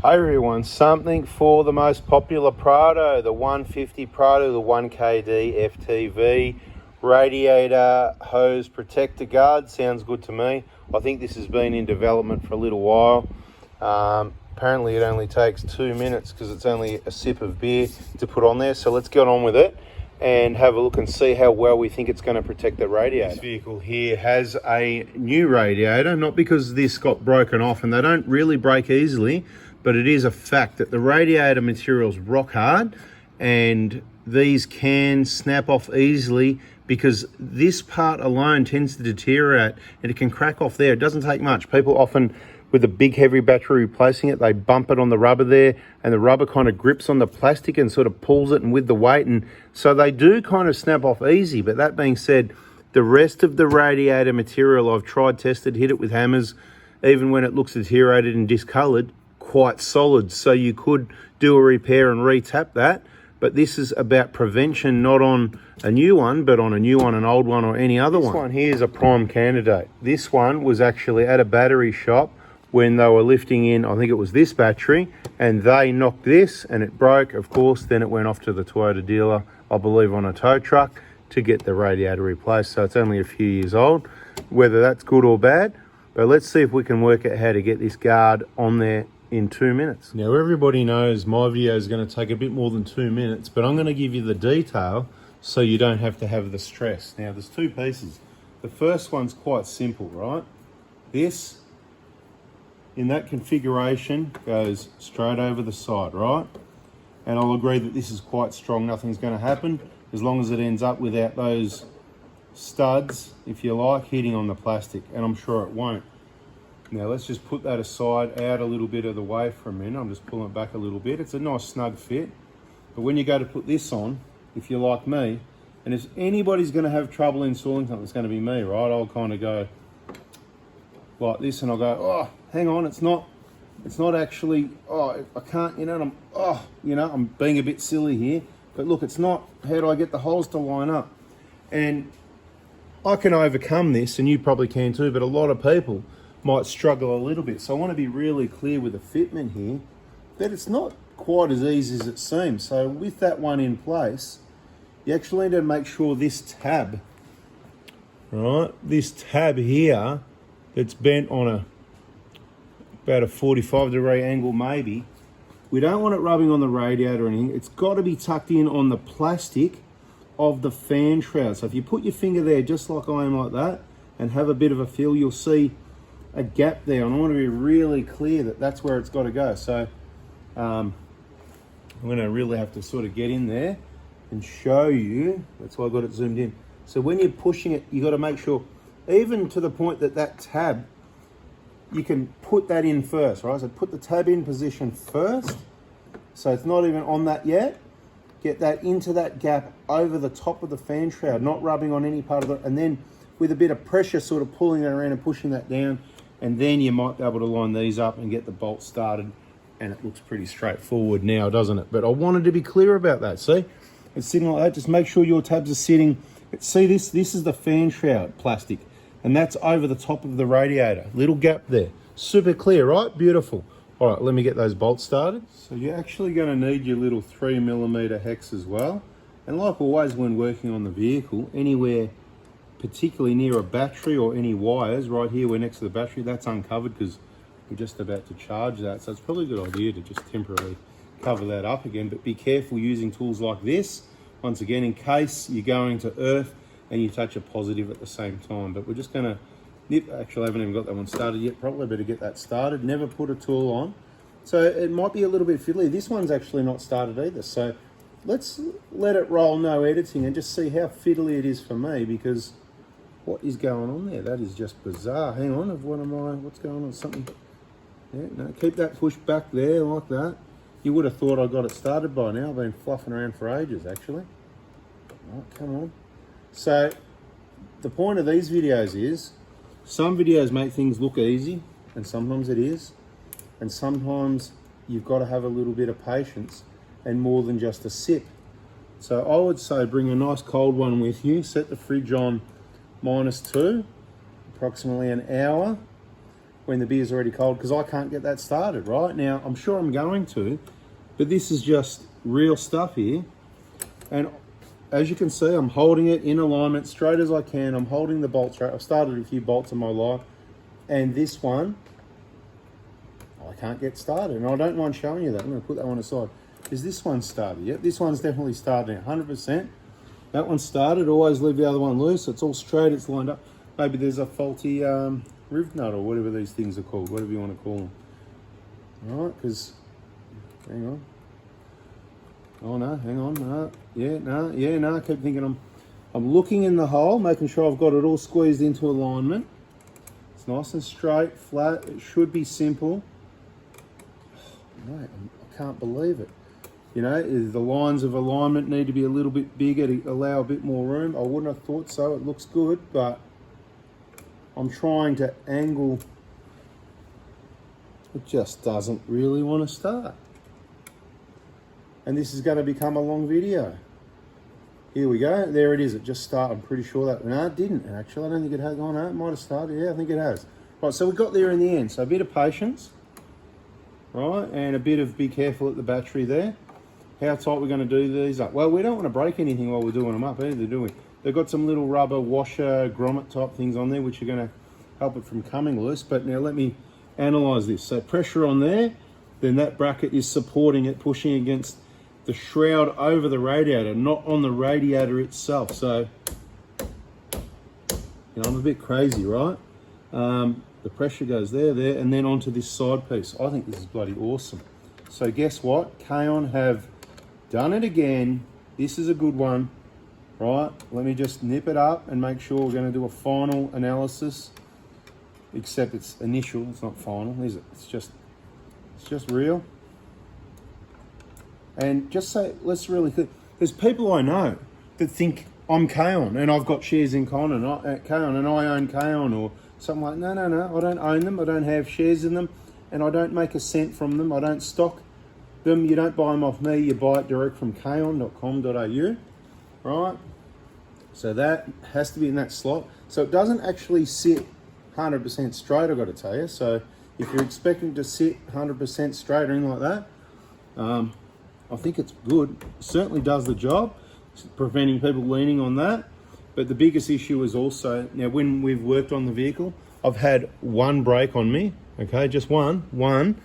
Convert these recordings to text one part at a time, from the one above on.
Hi everyone, something for the most popular Prado, the 150 Prado, the 1KD FTV, radiator hose protector guard. Sounds good to me. I think this has been in development for a little while. Apparently it only takes 2 minutes because it's only a sip of beer to put on there. So let's get on with it and have a look and see how well we think it's going to protect the radiator. This vehicle here has a new radiator, not because this got broken off, and they don't really break easily, but it is a fact that the radiator material's rock hard and these can snap off easily because this part alone tends to deteriorate and it can crack off there. It doesn't take much. People often, with a big heavy battery replacing it, they bump it on the rubber there and the rubber kind of grips on the plastic and sort of pulls it, and with the weight, and so they do kind of snap off easy. But that being said, the rest of the radiator material I've tried, tested, hit it with hammers, even when it looks deteriorated and discolored, quite solid. So you could do a repair and re-tap that, but this is about prevention, not on a new one, but on a new one, an old one, or any other one. This one here is a prime candidate. This one was actually at a battery shop when they were lifting in, I think it was this battery, and they knocked this and it broke. Of course, then it went off to the Toyota dealer, I believe on a tow truck, to get the radiator replaced. So it's only a few years old. Whether that's good or bad, but let's see if we can work out how to get this guard on there in 2 minutes. Now everybody knows my video is going to take a bit more than 2 minutes, but I'm going to give you the detail so you don't have to have the stress. Now there's two pieces. The first one's quite simple, right? This, in that configuration, goes straight over the side, right? And I'll agree that this is quite strong. Nothing's going to happen as long as it ends up without those studs, if you like, hitting on the plastic, and I'm sure it won't. Now let's just put that aside, out a little bit of the way for a minute. I'm just pulling it back a little bit. It's a nice snug fit. But when you go to put this on, if you're like me, and if anybody's going to have trouble installing something, it's going to be me, right? I'll kind of go like this and I'll go, oh, hang on, it's not actually, oh, I can't, and I'm being a bit silly here. But look, it's not, how do I get the holes to line up? And I can overcome this, and you probably can too, but a lot of people might struggle a little bit. So I want to be really clear with the fitment here that it's not quite as easy as it seems. So with that one in place, you actually need to make sure this tab, right, this tab here that's bent on about a 45-degree angle maybe, we don't want it rubbing on the radiator or anything. It's got to be tucked in on the plastic of the fan shroud. So if you put your finger there just like I am, like that, and have a bit of a feel, you'll see a gap there, and I want to be really clear that that's where it's got to go. So I'm going to really have to sort of get in there and show you. That's why I got it zoomed in. So when you're pushing it, you got to make sure, even to the point that that tab, you can put that in first, right? So put the tab in position first, so it's not even on that yet. Get that into that gap over the top of the fan shroud, not rubbing on any part of it, and then with a bit of pressure sort of pulling it around and pushing that down, and then you might be able to line these up and get the bolt started, and it looks pretty straightforward now, doesn't it? But I wanted to be clear about that. See, it's sitting like that. Just make sure your tabs are sitting. See, this is the fan shroud plastic, and that's over the top of the radiator. Little gap there. Super clear, right? Beautiful. All right, let me get those bolts started. So you're actually going to need your little 3mm hex as well. And like always when working on the vehicle, anywhere particularly near a battery or any wires, right here we're next to the battery, that's uncovered because we're just about to charge that. So it's probably a good idea to just temporarily cover that up again, but be careful using tools like this, once again, in case you're going to earth and you touch a positive at the same time. But we're just going to nip, actually I haven't even got that one started yet, probably better get that started. Never put a tool on. So it might be a little bit fiddly. This one's actually not started either. So let's let it roll, no editing, and just see how fiddly it is for me, because what is going on there? That is just bizarre. Hang on, what's going on? Something. Yeah, no, keep that push back there like that. You would have thought I got it started by now. I've been fluffing around for ages, actually. Right, come on. So the point of these videos is, some videos make things look easy, and sometimes it is. And sometimes you've got to have a little bit of patience and more than just a sip. So I would say bring a nice cold one with you, set the fridge on -2, approximately an hour, when the beer's already cold, because I can't get that started, right? Now, I'm sure I'm going to, but this is just real stuff here. And as you can see, I'm holding it in alignment straight as I can. I'm holding the bolt straight. I've started a few bolts in my life, and this one, I can't get started. And I don't mind showing you that. I'm going to put that one aside. Is this one started? Yep, this one's definitely started 100%. That one started. Always leave the other one loose. It's all straight. It's lined up. Maybe there's a faulty riv nut or whatever these things are called. Whatever you want to call them. All right, because, hang on. Oh no, hang on. No, yeah, no, yeah, no. I keep thinking I'm looking in the hole, making sure I've got it all squeezed into alignment. It's nice and straight, flat. It should be simple. Mate, I can't believe it. You know, the lines of alignment need to be a little bit bigger to allow a bit more room. I wouldn't have thought so. It looks good, but I'm trying to angle. It just doesn't really want to start. And this is going to become a long video. Here we go. There it is. It just started. I'm pretty sure that. No, it didn't actually. I don't think it has. Oh no, it might have started. Yeah, I think it has. Right, so we got there in the end. So a bit of patience, right, and a bit of be careful at the battery there. How tight we're going to do these up? Well, we don't want to break anything while we're doing them up either, do we? They've got some little rubber washer grommet type things on there which are going to help it from coming loose. But now let me analyze this. So pressure on there, then that bracket is supporting it, pushing against the shroud over the radiator, not on the radiator itself. So, you know, I'm a bit crazy, right? The pressure goes there, and then onto this side piece. I think this is bloody awesome. So guess what? Kaon have done it again. This is a good one, right? Let me just nip it up and make sure we're going to do a final analysis. Except it's initial, it's not final, is it? It's just real. And just say, let's really think. There's people I know that think I'm Kaon and I've got shares in Kaon and I own Kaon or something like. No, I don't own them. I don't have shares in them, and I don't make a cent from them. I don't stock them. You don't buy them off me. You buy it direct from kaon.com.au, right? So that has to be in that slot. So it doesn't actually sit 100% straight, I've got to tell you. So if you're expecting to sit 100% straight or anything like that, I think it's good. It certainly does the job, preventing people leaning on that. But the biggest issue is also, now when we've worked on the vehicle, I've had one break on me, okay, just one, when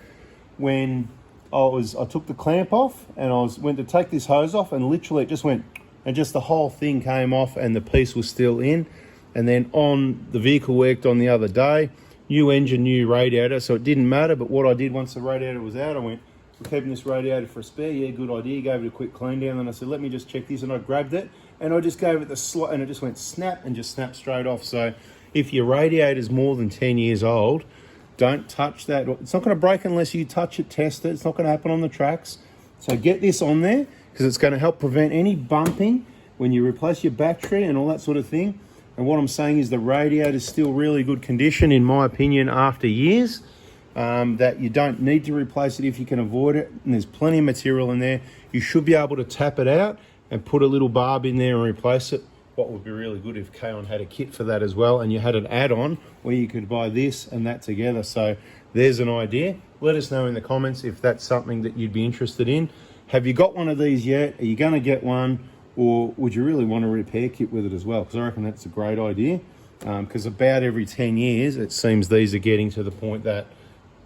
I took the clamp off and went to take this hose off, and literally it just went, and just the whole thing came off and the piece was still in. And then on the vehicle worked on the other day, new engine, new radiator, so it didn't matter. But what I did once the radiator was out, I went, we're keeping this radiator for a spare. Yeah, good idea. Gave it a quick clean down. And I said, let me just check this. And I grabbed it and I just gave it the slot, and it just went snap and just snapped straight off. So if your radiator is more than 10 years old, don't touch that. It's not going to break unless you touch it, test it. It's not going to happen on the tracks. So get this on there because it's going to help prevent any bumping when you replace your battery and all that sort of thing. And what I'm saying is the radiator is still really good condition, in my opinion, after years. That you don't need to replace it if you can avoid it. And there's plenty of material in there. You should be able to tap it out and put a little barb in there and replace it. What would be really good if Kaon had a kit for that as well, and you had an add-on where you could buy this and that together. So there's an idea. Let us know in the comments if that's something that you'd be interested in. Have you got one of these yet? Are you going to get one? Or would you really want a repair kit with it as well? Because I reckon that's a great idea. Because about every 10 years, it seems these are getting to the point that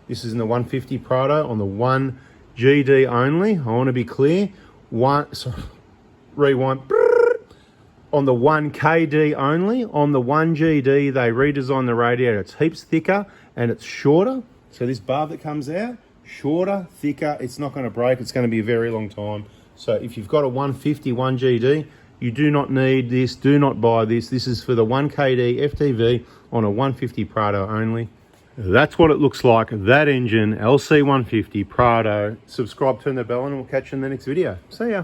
this is in the 150 Prado on the 1 GD only. I want to be clear. Rewind. On the 1 KD only. On the 1 GD, they redesigned the radiator. It's heaps thicker and it's shorter. So this barb that comes out, shorter, thicker. It's not going to break. It's going to be a very long time. So if you've got a 150 1 GD, you do not need this. Do not buy this. This is for the 1KD FTV on a 150 Prado only. That's what it looks like. That engine, LC150 Prado. Subscribe, turn the bell on, and we'll catch you in the next video. See ya.